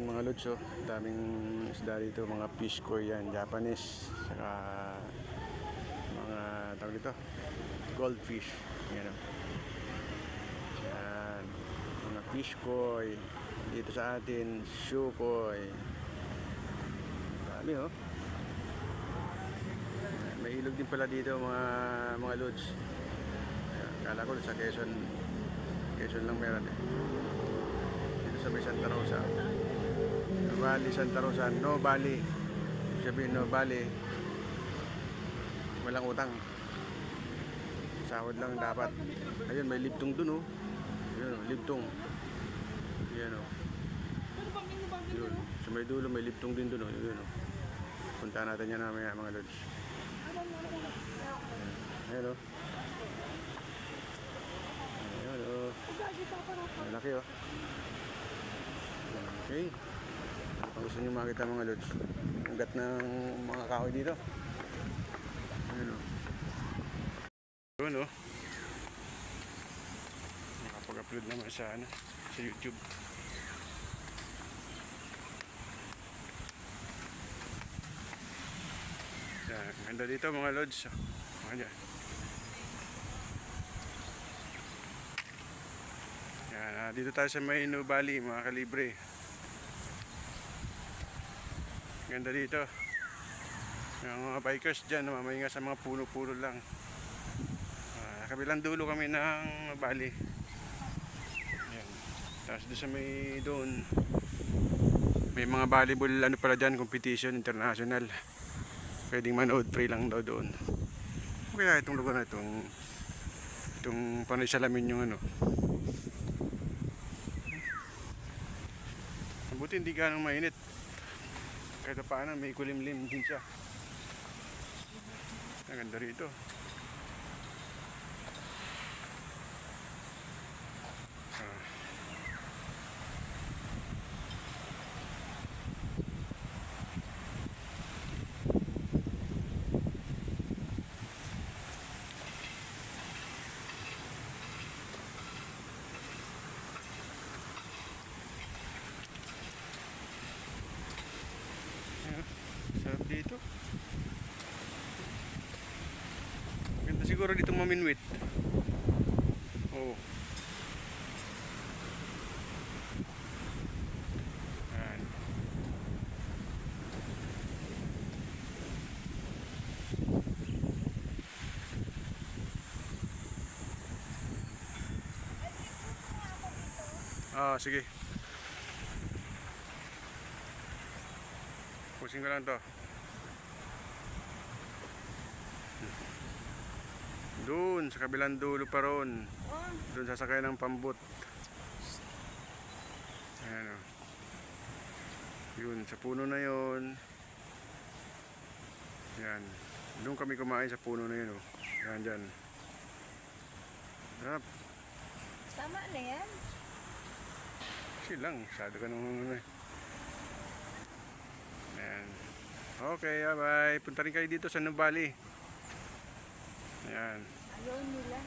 Yan mga lods, oh. Daming isda dito, mga fish koi yan, Japanese, saka mga tawag dito, goldfish. Yan, oh. Yan, mga fish koi. Dito sa atin, shoe koi. Dami, oh. May ilog din pala dito mga lods. Kala ko sa Quezon lang meron eh. Dito sa may Santa Rosa. Bali Santa Rosa, no Bali. Sabihin no Bali. Walang utang. Sahod lang dapat. Ayun, may libtong dun, oh. Ayun, oh, libtong. Ayun, oh. Ayun, sa may dulo may libtong din dun, oh. Ayun, oh. Punta natin yan mamaya mga lods. Ayun, oh. Ayun, oh. Malaki, oh. Okay. Kung gusto nyo makita mga lods, ang gat ng mga kahoy dito. Ayun, oh. Ayun, oh. Nakapag-upload naman sa YouTube. Yan, ganda dito mga lods. Ayan. Yan, dito tayo sa may No Valley mga kalibre. Ganda dito. Yung mga bikers dyan, mamahinga sa mga puno-puno lang. Kabilang dulo kami ng Bali. Yan. Tapos doon sa doon may mga volleyball pala dyan, competition international. Pwedeng manood, free lang daw doon. Kaya itong lugar na itong panay salamin yung mabuti hindi ganong mainit. Kahit paano may kulimlim din siya. Ang ganda rito. Sarap dito. Ganda siguro dito maminwit. Oh. Yan. Sige. Pusing ko lang to. Doon sa kabilang dulo pa ron. Doon sasakay ng pambot. Ayan, oh. Yun, sa puno na yun. Yan. Doon kami kumain sa puno na yun, oh. Yan dyan. Sarap. Tama na yan. Silang, masyado ka nung Ayan. Okay, bye. Punta rin kayo dito sa No Valley. Ayan. Ayaw nila.